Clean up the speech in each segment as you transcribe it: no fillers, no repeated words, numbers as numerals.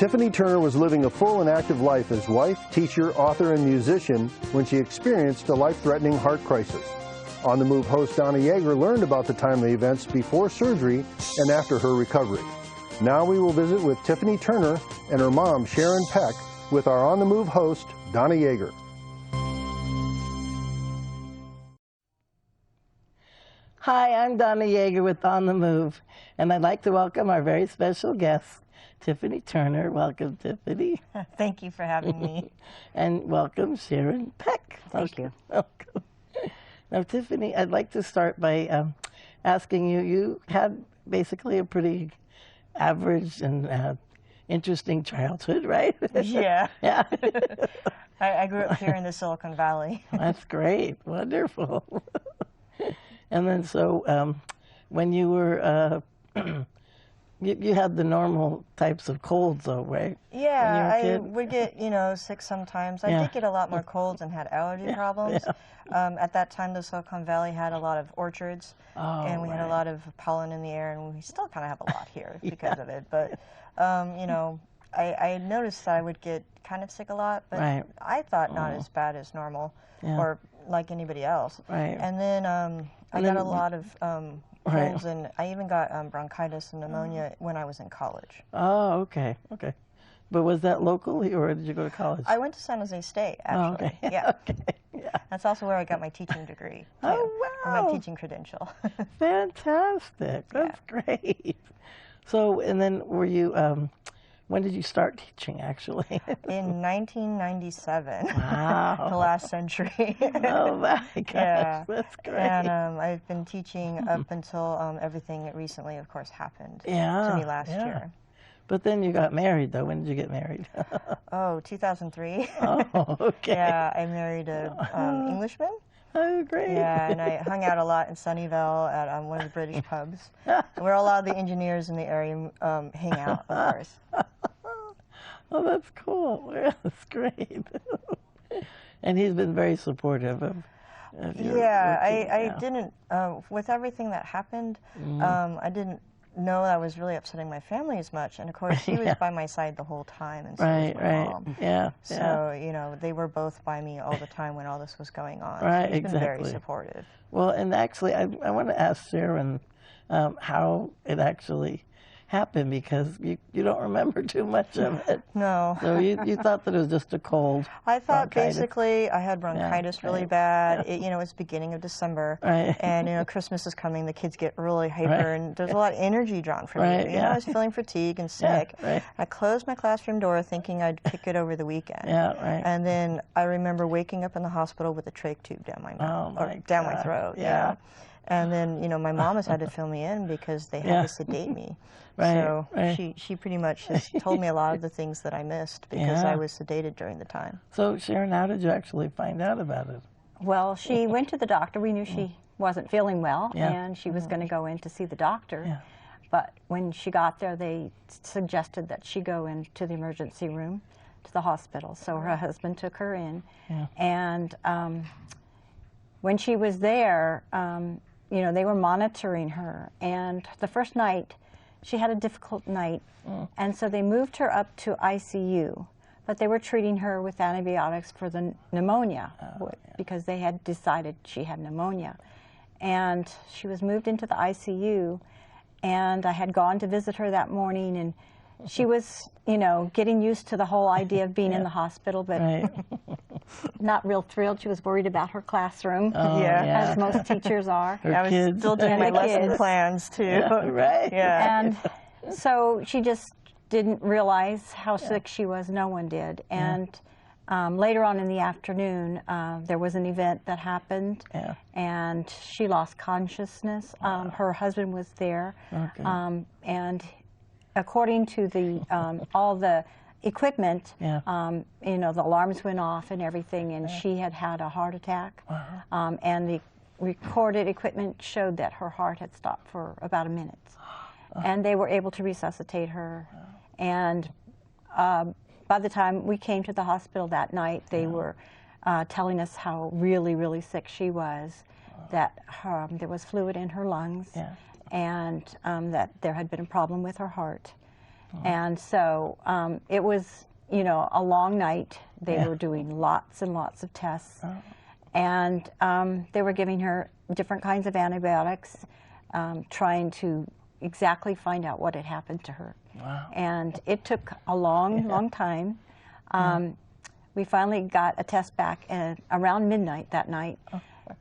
Tiffany Turner was living a full and active life as wife, teacher, author, and musician when she experienced a life-threatening heart crisis. On the Move host Donna Yeager learned about the timely events before surgery and after her recovery. Now we will visit with Tiffany Turner and her mom, Sharon Peck, with our On the Move host, Donna Yeager. Hi, I'm Donna Yeager with On the Move, and I'd like to welcome our very special guest, Tiffany Turner. Welcome, Tiffany. Thank you for having me. And welcome, Sharon Peck. Thank you. Welcome. Now, Tiffany, I'd like to start by asking you, you had basically a pretty average and interesting childhood, right? Yeah. Yeah. I grew up here in the Silicon Valley. That's great. Wonderful. And then so when you were, you had the normal types of colds though, right? Yeah, I would get, sick sometimes. I did get a lot more colds and had allergy problems. Yeah. At that time, the Silicon Valley had a lot of orchards, and we had a lot of pollen in the air, and we still kind of have a lot here because of it. But, I noticed that I would get kind of sick a lot, but I thought not as bad as normal or like anybody else. Right. And then I got a lot of colds, and I even got bronchitis and pneumonia when I was in college. Oh, okay, okay. But was that locally, or did you go to college? I went to San Jose State, actually. Oh, okay. Yeah. Okay. Yeah. That's also where I got my teaching degree, too. Oh, wow. Or my teaching credential. Fantastic. That's great. So, and then were you, when did you start teaching, actually? In 1997. Wow. The last century. Oh, my gosh. That's great. And I've been teaching up until everything recently, of course, happened to me last year. But then you got married, though. When did you get married? Oh, 2003. Oh, okay. Yeah, I married an Englishman. Oh, great. Yeah, and I hung out a lot in Sunnyvale at one of the British pubs, where a lot of the engineers in the area hang out, of course. Oh, that's cool. Yeah, that's great. And he's been very supportive of your working, I didn't, with everything that happened, I didn't know I was really upsetting my family as much, and of course he was by my side the whole time, and so was my mom. Yeah. So they were both by me all the time when all this was going on. Right, so he's been exactly. very supportive. Well, and actually, I want to ask Sharon how it actually happened, because you don't remember too much of it. No. So you thought that it was just a cold. I thought bronchitis. Basically I had bronchitis really bad. It was beginning of December, and Christmas is coming. The kids get really hyper, and there's a lot of energy drawn from you. I was feeling fatigue and sick. I closed my classroom door thinking I'd kick it over the weekend. And then I remember waking up in the hospital with a trach tube down my mouth, down my throat. And then, my mom has had to fill me in because they had to sedate me. So she pretty much just told me a lot of the things that I missed because I was sedated during the time. So, Sharon, how did you actually find out about it? Well, she went to the doctor. We knew she wasn't feeling well, and she was going to go in to see the doctor. But when she got there, they suggested that she go into the emergency room to the hospital. So her husband took her in. And when she was there, they were monitoring her, and the first night she had a difficult night, and so they moved her up to ICU, but they were treating her with antibiotics for the pneumonia because they had decided she had pneumonia. And she was moved into the ICU, and I had gone to visit her that morning, and she was, getting used to the whole idea of being in the hospital, but not real thrilled. She was worried about her classroom, as most teachers are. I was still doing my lesson plans, too. And so she just didn't realize how sick she was. No one did. And later on in the afternoon, there was an event that happened, and she lost consciousness. Her husband was there, and according to the all the equipment, the alarms went off and everything, and she had had a heart attack. And the recorded equipment showed that her heart had stopped for about a minute. And they were able to resuscitate her. And by the time we came to the hospital that night, they were telling us how really, really sick she was, that there was fluid in her lungs, and that there had been a problem with her heart. And so it was, you know, a long night. They were doing lots and lots of tests. And they were giving her different kinds of antibiotics, trying to exactly find out what had happened to her. And it took a long time. We finally got a test back around midnight that night,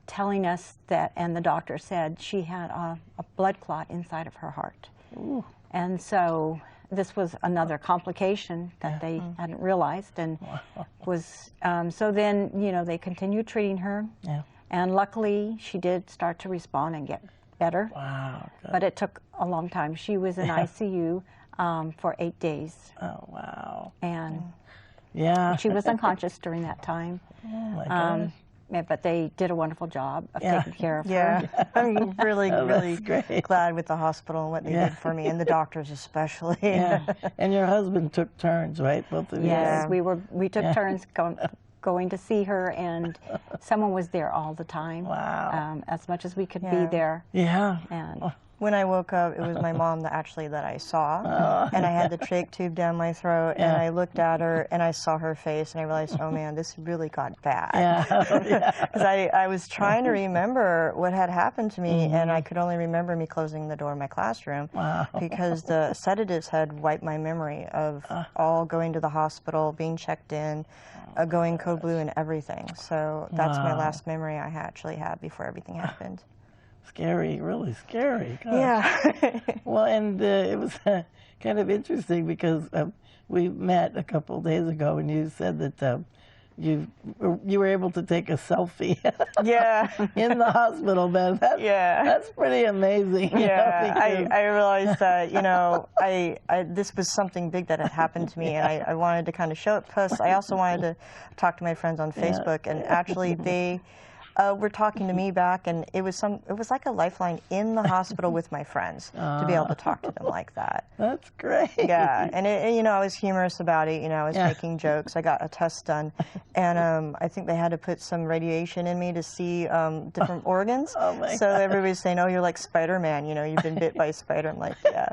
telling us that, and the doctor said she had a blood clot inside of her heart. And so this was another complication that they hadn't realized, and was, so then, you know, they continued treating her, and luckily she did start to respond and get better. But it took a long time. She was in ICU for 8 days. And she was unconscious during that time. But they did a wonderful job of taking care of her. I'm really glad with the hospital and what they did for me, and the doctors especially. And your husband took turns, right? Both of you. Yes, we took turns going to see her, and someone was there all the time. As much as we could be there. And when I woke up, it was my mom that I saw, and I had the trach tube down my throat, and I looked at her, and I saw her face, and I realized, oh man, this really got bad. Because I was trying to remember what had happened to me, and I could only remember me closing the door of my classroom, because the sedatives had wiped my memory of all going to the hospital, being checked in, going code blue and everything. So that's my last memory I actually had before everything happened. Scary, really scary. Well, and it was kind of interesting because we met a couple of days ago, and you said that you were able to take a selfie in the hospital bed. That's pretty amazing. I realized that, you know, this was something big that had happened to me, and I wanted to kind of show it. Plus, I also wanted to talk to my friends on Facebook, and actually they were talking to me back, and it was like a lifeline in the hospital with my friends to be able to talk to them like that. That's great. And you know, I was humorous about it. You know, I was making jokes. I got a test done, and I think they had to put some radiation in me to see different organs. So everybody's saying, "Oh, you're like Spider-Man. You know, you've been bit by a spider." I'm like, yeah.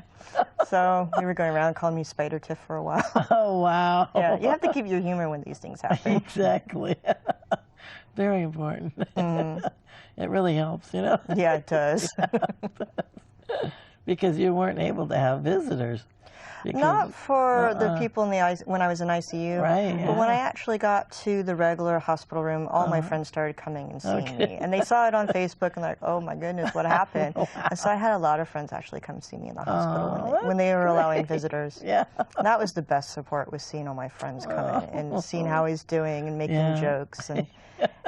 So we were going around calling me Spider Tiff for a while. Oh wow. Yeah, you have to keep your humor when these things happen. Exactly. Very important. It really helps, you know? Yeah, it does. Because you weren't able to have visitors. Not for the people in the when I was in ICU. But when I actually got to the regular hospital room, all my friends started coming and seeing me. And they saw it on Facebook and like, oh my goodness, what happened? And so I had a lot of friends actually come see me in the hospital when they were allowing visitors. That was the best support, was seeing all my friends come in and seeing how he's doing and making jokes. And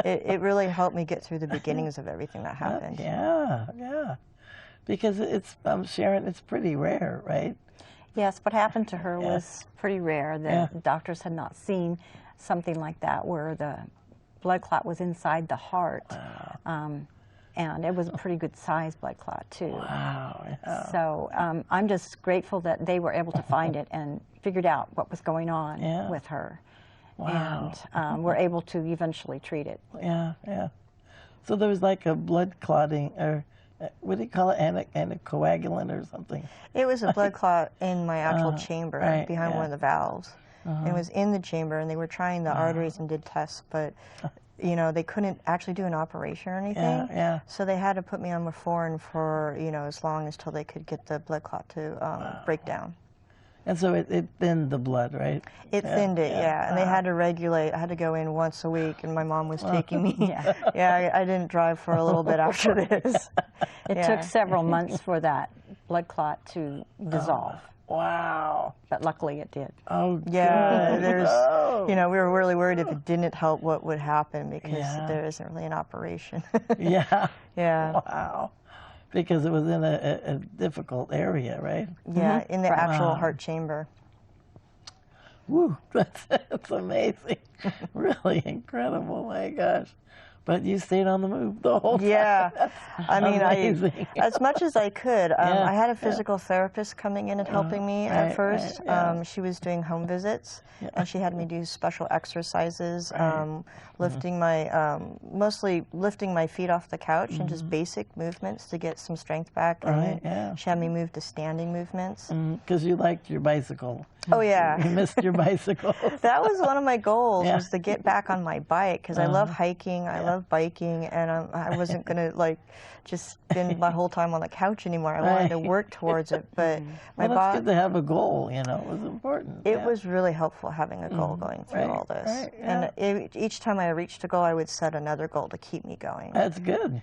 it really helped me get through the beginnings of everything that happened. Because it's, Sharon, it's pretty rare, right? Yes, what happened to her was pretty rare. The doctors had not seen something like that, where the blood clot was inside the heart. And it was a pretty good sized blood clot, too. So I'm just grateful that they were able to find it and figured out what was going on with her. And were able to eventually treat it. So there was like a blood clotting, or what do you call it, anticoagulant or something? It was a blood clot in my actual chamber behind one of the valves. It was in the chamber, and they were trying the arteries and did tests, but you know, they couldn't actually do an operation or anything. So they had to put me on metformin for, you know, as long as till they could get the blood clot to break down. And so it thinned the blood, right? It thinned it, and they had to regulate. I had to go in once a week, and my mom was taking me. I didn't drive for a little bit after this. It took several months for that blood clot to dissolve. But luckily it did. There's, you know, we were really worried if it didn't help, what would happen, because there isn't really an operation. Because it was in a difficult area, right? In the actual heart chamber. Woo, that's amazing. Really incredible, my gosh. But you stayed on the move the whole time. Yeah, I mean, as much as I could. Yeah, I had a physical therapist coming in and helping me at first. She was doing home visits, and she had me do special exercises, lifting my, mostly lifting my feet off the couch and just basic movements to get some strength back. And she had me move to standing movements. Because you liked your bicycle. Oh yeah. You missed your bicycle. That was one of my goals, was to get back on my bike, because I love hiking, I love biking, and I wasn't going to like just spend my whole time on the couch anymore. I wanted to work towards it, but my well, that's good to have a goal, you know, it was important. It was really helpful having a goal going through all this. And each time I reached a goal, I would set another goal to keep me going. That's good.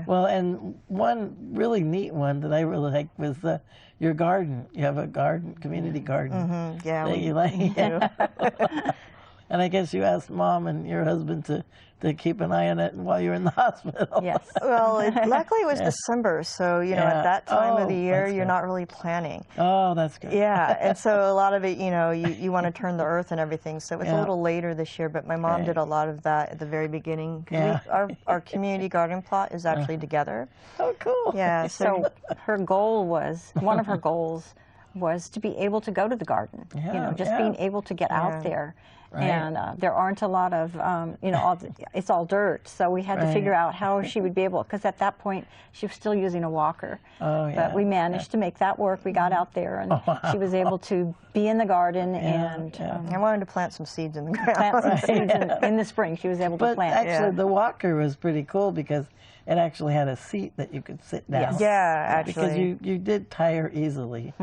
Well, and one really neat one that I really liked was your garden. You have a garden, community garden. Yeah, that you like. And I guess you asked Mom and your husband to keep an eye on it while you were in the hospital. Yes. Well, luckily it was December, so, you know, at that time of the year, you're not really planning. Oh, that's good. Yeah, and so a lot of it, you know, you want to turn the earth and everything, so it was a little later this year, but my mom did a lot of that at the very beginning. Our community garden plot is actually together. Oh, cool. Yeah, so her goal was, one of her goals was to be able to go to the garden, you know, just being able to get out there. And there aren't a lot of, you know, it's all dirt, so we had to figure out how she would be able, because at that point she was still using a walker. But we managed to make that work. We got out there, and she was able to be in the garden, and I wanted to plant some seeds in the ground. Plant some seeds in the spring. She was able to plant. But actually, the walker was pretty cool because it actually had a seat that you could sit down. Yes. Yeah, actually. Because you did tire easily,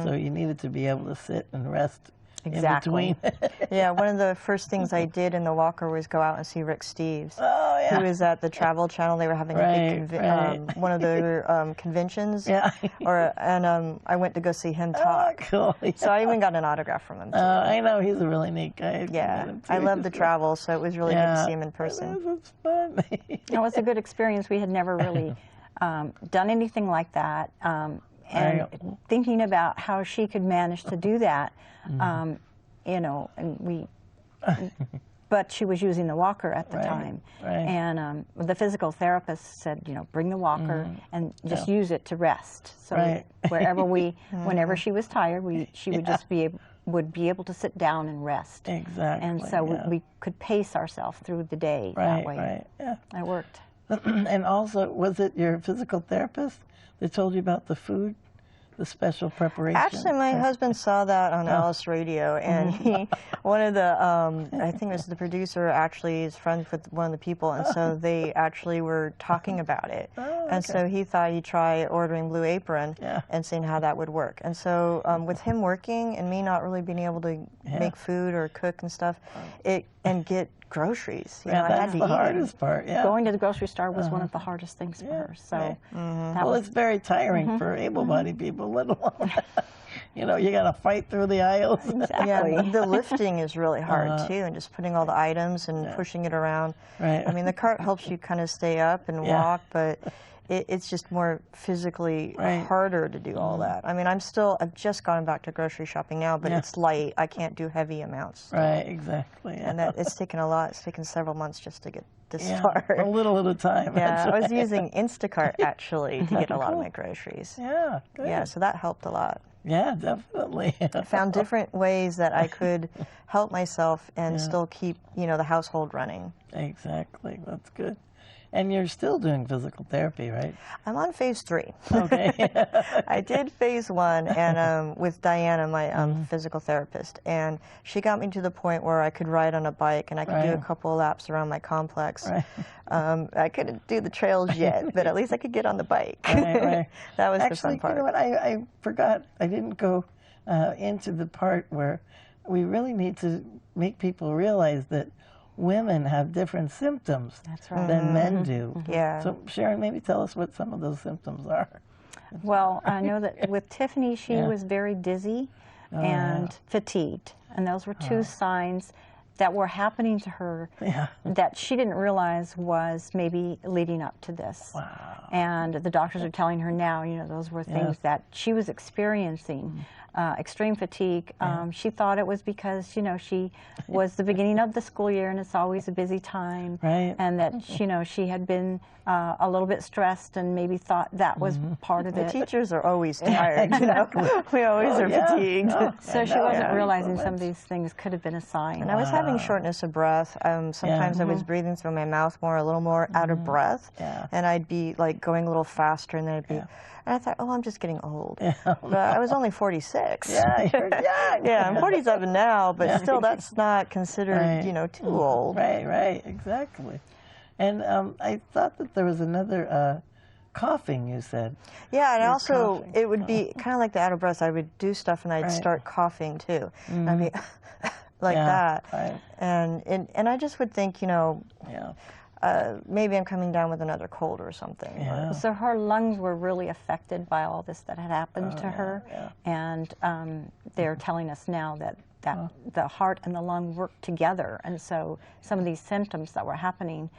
so you needed to be able to sit and rest. Exactly. In between. Yeah, one of the first things I did in the walker was go out and see Rick Steves. Oh, yeah. He was at the Travel Channel. They were having a big one of their conventions. Yeah. And I went to go see him talk. Oh, cool. Yeah. So I even got an autograph from him, too. I know. He's a really neat guy. Yeah. I love the travel, so it was really good to see him in person. It was fun. It was a good experience. We had never really done anything like that. And thinking about how she could manage to do that, you know, and but she was using the walker at the time. And the physical therapist said, you know, bring the walker and just use it to rest. So wherever whenever she was tired, she would just be able to sit down and rest. Exactly. And so we could pace ourselves through the day that way. It worked. And also, was it your physical therapist that told you about the food, the special preparation? Actually, my husband saw that on Alice Radio, and one of the, I think it was the producer, actually is friends with one of the people, and so they actually were talking about it. And so he thought he'd try ordering Blue Apron and seeing how that would work. And so with him working and me not really being able to make food or cook and stuff, and get groceries. You know, I had to the hardest part. Going to the grocery store was one of the hardest things for her. So well, it's very tiring for able-bodied people, let alone, you know, you got to fight through the aisles. Exactly. Yeah, the lifting is really hard too, and just putting all the items and pushing it around. I mean, the cart helps you kind of stay up and walk, but it's just more physically harder to do all that. I mean, I've just gone back to grocery shopping now, but it's light. I can't do heavy amounts. Exactly. And it's taken a lot. It's taken several months just to get this far. A little at a time. Yeah, I was using Instacart actually to get a lot of my groceries. Good. Yeah, so that helped a lot. Yeah, definitely. I found different ways that I could help myself and still keep, you know, the household running. Exactly. That's good. And you're still doing physical therapy, right? I'm on phase 3. Okay. I did phase 1 and with Diana, my physical therapist, and she got me to the point where I could ride on a bike and I could do a couple of laps around my complex. I couldn't do the trails yet, but at least I could get on the bike. That was the fun part. You know what? I forgot. I didn't go into the part where we really need to make people realize that women have different symptoms than men do. So Sharon, maybe tell us what some of those symptoms are. Well, I know that with Tiffany, she was very dizzy and fatigued, and those were two signs that were happening to her that she didn't realize was maybe leading up to this. Wow. And the doctors are telling her now, you know, those were things that she was experiencing. Extreme fatigue. She thought it was because, you know, she was the beginning of the school year and it's always a busy time. Right. And that, you know, she had been a little bit stressed and maybe thought that was part of it. The teachers are always tired, you know. We always are fatigued. So she wasn't realizing some of these things could have been a sign. And I was having shortness of breath. Sometimes I was breathing through my mouth more, a little more out of breath. And I'd be like going a little faster and then I'd be... And I thought, oh, I'm just getting old. But I was only 46. Yeah, you're young. Yeah, I'm 47 now, but still that's not considered, you know, too old. Right, right, exactly. And I thought that there was another coughing, you said. Yeah, and also it would be kind of like the out of breath. I would do stuff and I'd start coughing too. I'd be like that. Right. And I just would think, you know, maybe I'm coming down with another cold or something. Yeah. So her lungs were really affected by all this that had happened to her. And they're telling us now that the heart and the lung work together. And so some of these symptoms that were happening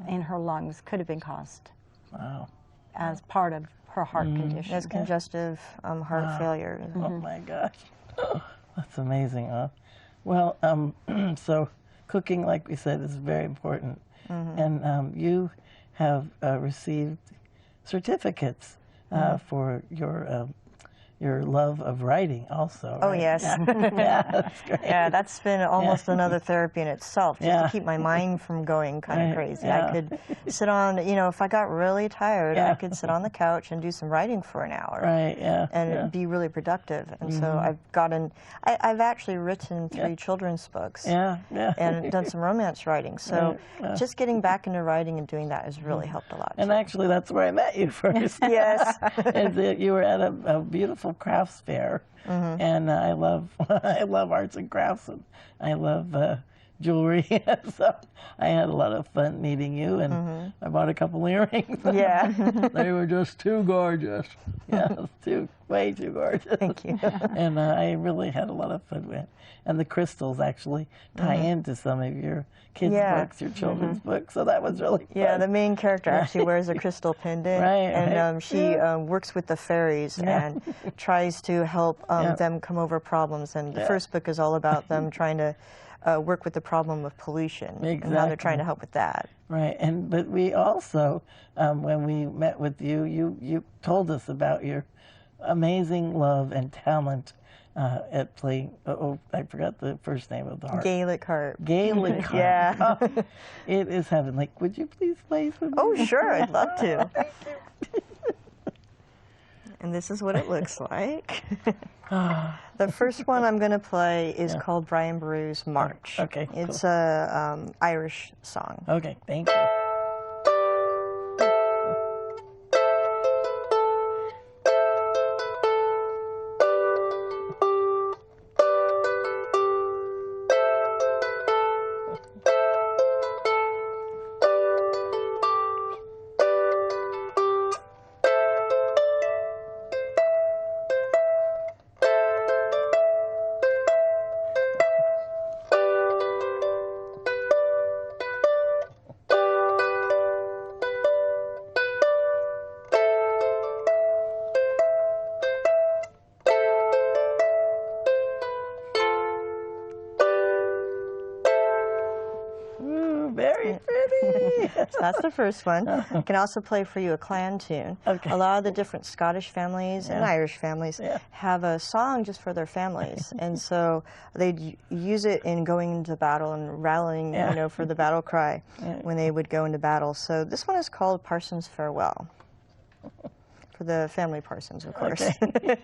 in her lungs could have been caused as part of her heart condition. As congestive heart failure. Oh my gosh. That's amazing, huh? Well, so cooking, like we said, is very important. And you have received certificates for your love of writing also. Oh, right? yes. Yeah, that's great. Yeah, that's been almost another therapy in itself, just to keep my mind from going kind of crazy. I could sit on, you know, if I got really tired, I could sit on the couch and do some writing for an hour. Right, and be really productive. And so I've actually written 3 children's books. And done some romance writing. So just getting back into writing and doing that has really helped a lot. And actually, that's where I met you first. Yes. You were at a beautiful crafts fair, and I love arts and crafts, and I love jewelry. So I had a lot of fun meeting you, and I bought a couple earrings. Yeah. They were just too gorgeous. Yeah, way too gorgeous. Thank you. And I really had a lot of fun with it. And the crystals actually tie into some of your kids' books, your children's books, so that was really fun. Yeah, the main character actually wears a crystal pendant, and she works with the fairies and tries to help them come over problems. And the first book is all about them trying to work with the problem of pollution, and how they're trying to help with that. Right, but we also, when we met with you, you told us about your amazing love and talent at playing, I forgot the first name of the harp. Gaelic harp. Gaelic harp. Yeah. Oh, it is heaven. Like, would you please play for me? Oh, sure, I'd love to. Thank you. And this is what it looks like. The first one I'm going to play is called Brian Boru's March. Okay, It's a Irish song. Okay, thank you. Very pretty. So that's the first one. I can also play for you a clan tune. Okay. A lot of the different Scottish families and Irish families have a song just for their families. And so they'd use it in going into battle and rallying, you know, for the battle cry when they would go into battle. So this one is called Parson's Farewell. For the family Parsons, of course. Okay.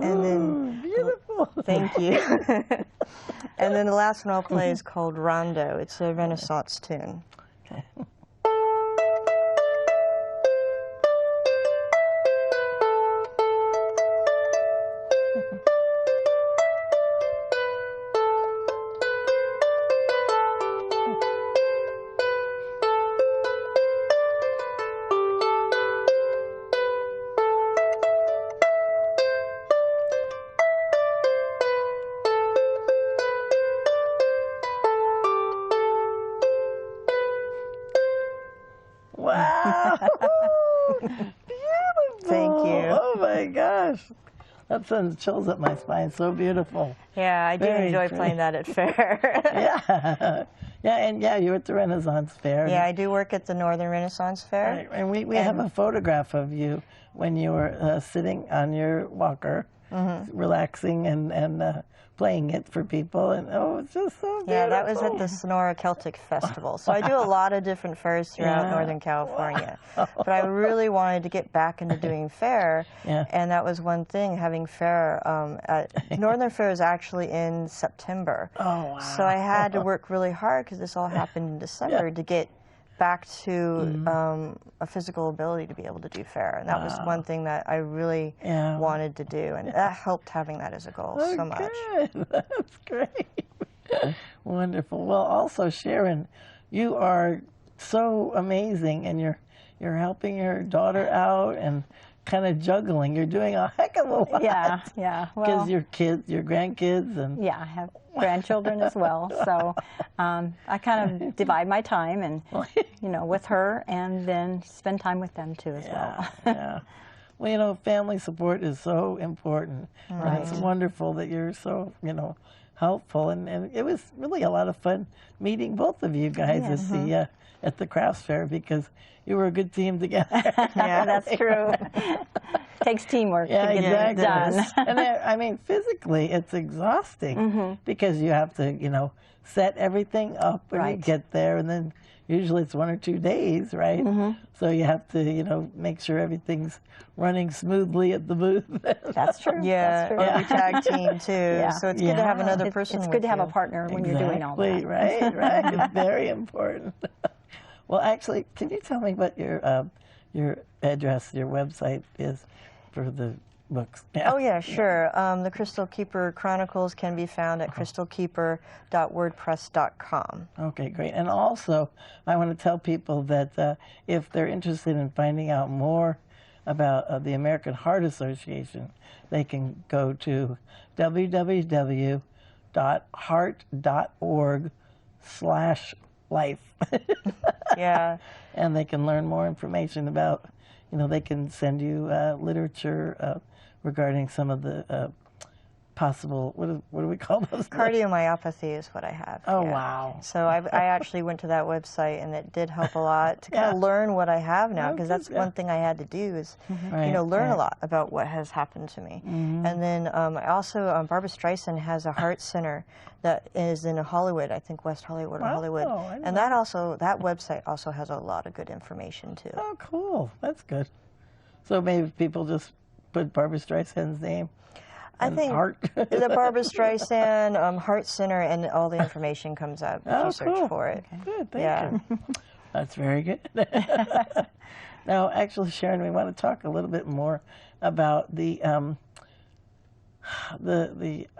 And then, beautiful. thank you. And then the last one I'll play is called Rondo. It's a Renaissance tune. Okay. Beautiful. Thank you. Oh my gosh. That sends chills up my spine. So beautiful. Yeah, I do enjoy playing that at fair. Yeah. Yeah, and yeah, you're at the Renaissance Fair. Yeah, I do work at the Northern Renaissance Fair. Right. And we have a photograph of you when you were sitting on your walker, relaxing and playing it for people. And oh, it's just so beautiful. Yeah, that was at the Sonora Celtic Festival. So I do a lot of different fairs throughout Northern California. But I really wanted to get back into doing fair. And that was one thing, having fair. Northern Fair is actually in September. Oh, wow. So I had to work really hard, because this all happened in December, to get back to a physical ability to be able to do fair. And that was one thing that I really wanted to do. And that helped, having that as a goal, so much. Good. That's great. Wonderful. Well, also, Sharon, you are so amazing, and you're helping your daughter out and kind of juggling. You're doing a heck of a lot. Yeah. Because Well, your kids, your grandkids, and yeah, I have grandchildren as well. So I kind of divide my time, and with her, and then spend time with them too as well. Yeah. Well, family support is so important, and it's wonderful that you're so helpful. And it was really a lot of fun meeting both of you guys at the crafts fair, because you were a good team together. Yeah, that's true. Takes teamwork to get it done. And I mean, physically, it's exhausting because you have to, set everything up when you get there, and then usually it's 1 or 2 days, right? So you have to, make sure everything's running smoothly at the booth. That's true. Yeah, That's true. we tag team too. So it's good to have another person. It's good to have a partner when you're doing all that. Right. It's very important. Well, actually, can you tell me what your address, your website is for the books? Oh, yeah, sure. The Crystal Keeper Chronicles can be found at crystalkeeper.wordpress.com. Okay, great. And also, I want to tell people that if they're interested in finding out more about the American Heart Association, they can go to www.heart.org/life. Yeah. And they can learn more information about, they can send you literature regarding some of the possible, what do we call those? Cardiomyopathy is what I have. Oh, wow. So I actually went to that website, and it did help a lot to kind of learn what I have now, because that's one thing I had to do is, learn a lot about what has happened to me. And then I also, Barbara Streisand has a heart center that is in Hollywood, I think West Hollywood or Hollywood. And that website also has a lot of good information too. Oh, cool. That's good. So maybe people just put Barbara Streisand's name. I think the Barbara Streisand Heart Center, and all the information comes up if you search for it. Okay. Good, thank you. That's very good. Now, actually, Sharon, we want to talk a little bit more about the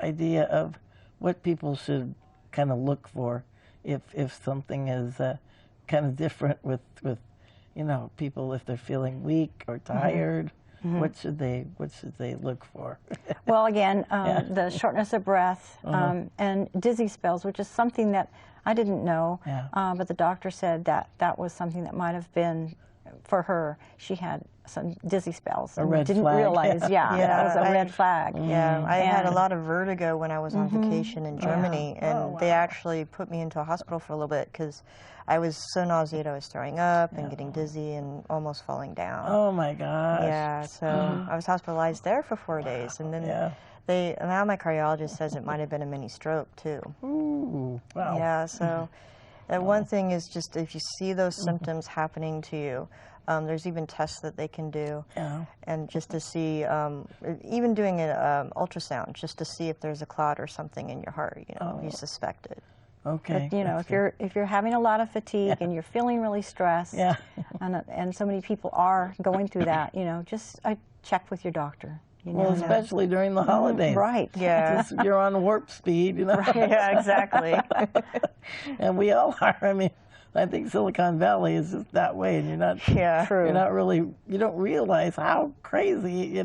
idea of what people should kind of look for if something is kind of different with people, if they're feeling weak or tired. What should they look for? Well, again, the shortness of breath and dizzy spells, which is something that I didn't know, but the doctor said that was something that might have been for her. She had some dizzy spells. A red didn't flag. realize, that was a red flag. Yeah, I had a lot of vertigo when I was on vacation in Germany, and they actually put me into a hospital for a little bit because I was so nauseated. I was throwing up and getting dizzy and almost falling down. Oh my gosh. Yeah, so I was hospitalized there for 4 days, and then now my cardiologist says it might have been a mini stroke too. Ooh, wow. Yeah, so one thing is just if you see those symptoms happening to you, there's even tests that they can do, and just to see, even doing an ultrasound, just to see if there's a clot or something in your heart. If you suspect it. Okay. But, if you're having a lot of fatigue and you're feeling really stressed, and so many people are going through that, just check with your doctor. Well, especially during the holidays. Right. Yeah. You're on warp speed, Right. Yeah, exactly. And we all are. I mean, I think Silicon Valley is just that way, and you're not. True. You're not really. You don't realize how crazy,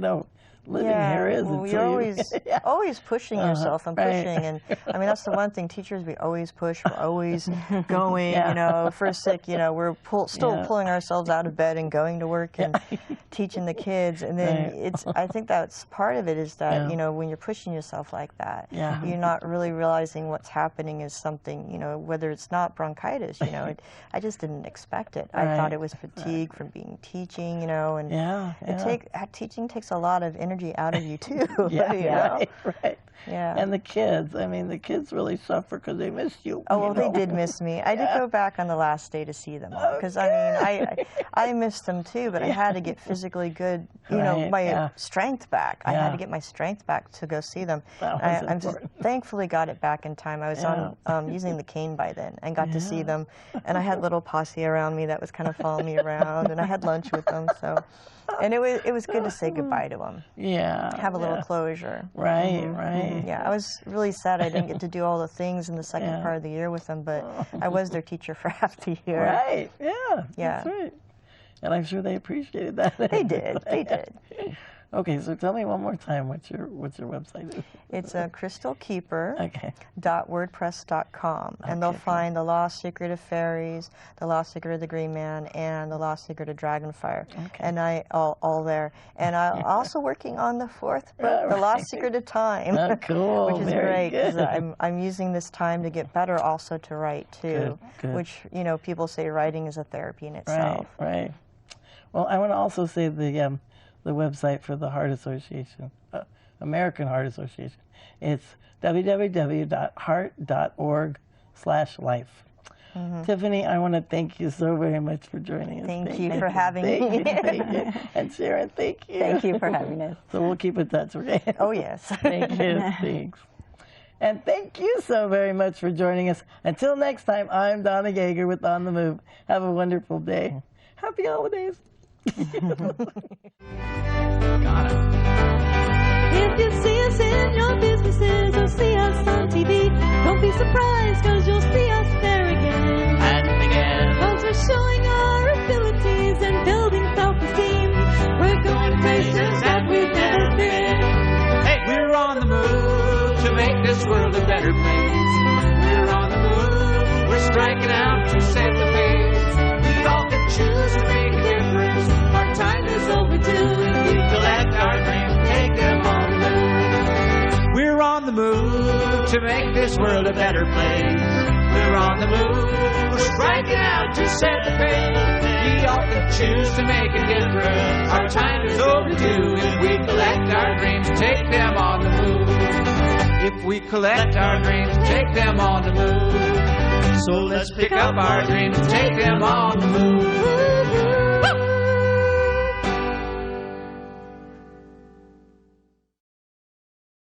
living here is. Well, you're always pushing yourself and pushing, and I mean that's the one thing. Teachers, we always push. We're always going. You know, if we're sick, you know, we're still pulling ourselves out of bed and going to work and teaching the kids. And then I think that's part of it is that you know when you're pushing yourself like that, you're not really realizing what's happening is something. You know, whether it's not bronchitis. You know, I just didn't expect it. I thought it was fatigue from being teaching. You know, and teaching takes a lot of energy out of you too. Right. Yeah. And the kids, I mean, the kids really suffer because they missed you. Oh, well, they did miss me. I did go back on the last day to see them because I mean, I missed them too, but I had to get physically good, you know, my strength back. I had to get my strength back to go see them. I just thankfully got it back in time. I was on using the cane by then and got to see them, and I had little posse around me that was kind of following me around, and I had lunch with them. So. And it was good to say goodbye to them. Yeah. Have a little closure. Right, right. Yeah, I was really sad I didn't get to do all the things in the second part of the year with them, but I was their teacher for half the year. Right, yeah. That's right. And I'm sure they appreciated that. They did, they did. Okay, so tell me one more time what your website is. It's crystalkeeper.wordpress.com, and they'll find The Lost Secret of Fairies, The Lost Secret of the Green Man, and The Lost Secret of Dragonfire, and all there. And I'm also working on the fourth book, The Lost Secret of Time, cool. which is great because I'm using this time to get better, also to write too, which you know people say writing is a therapy in itself. Right. Well, I want to also say the website for the Heart Association, American Heart Association. It's www.heart.org/life. Tiffany, I want to thank you so very much for joining us. Thank you for having me. Thank you. And Sharon, thank you. Thank you for having us. So we'll keep in touch, okay? Oh, yes. Thank you. Thanks. And thank you so very much for joining us. Until next time, I'm Donna Yeager with On the Move. Have a wonderful day. Happy holidays. If you see us in your businesses or see us on TV, don't be surprised because you'll see us there again and again. Because we're showing our abilities and building self-esteem. We're going places that we've never been. Hey, we're on the move to make this world a better place. We're on the move, we're striking out to set the pace. We all can choose to make a difference. Our time is overdue. We collect our dreams, take them on the move. We're on the move to make this world a better place. We're on the move, we're striking out to set the pace. We all can choose to make a difference. Our time is overdue. If we collect our dreams, take them on the move. If we collect our dreams, take them on the move. So let's pick up our dreams, take them on the move.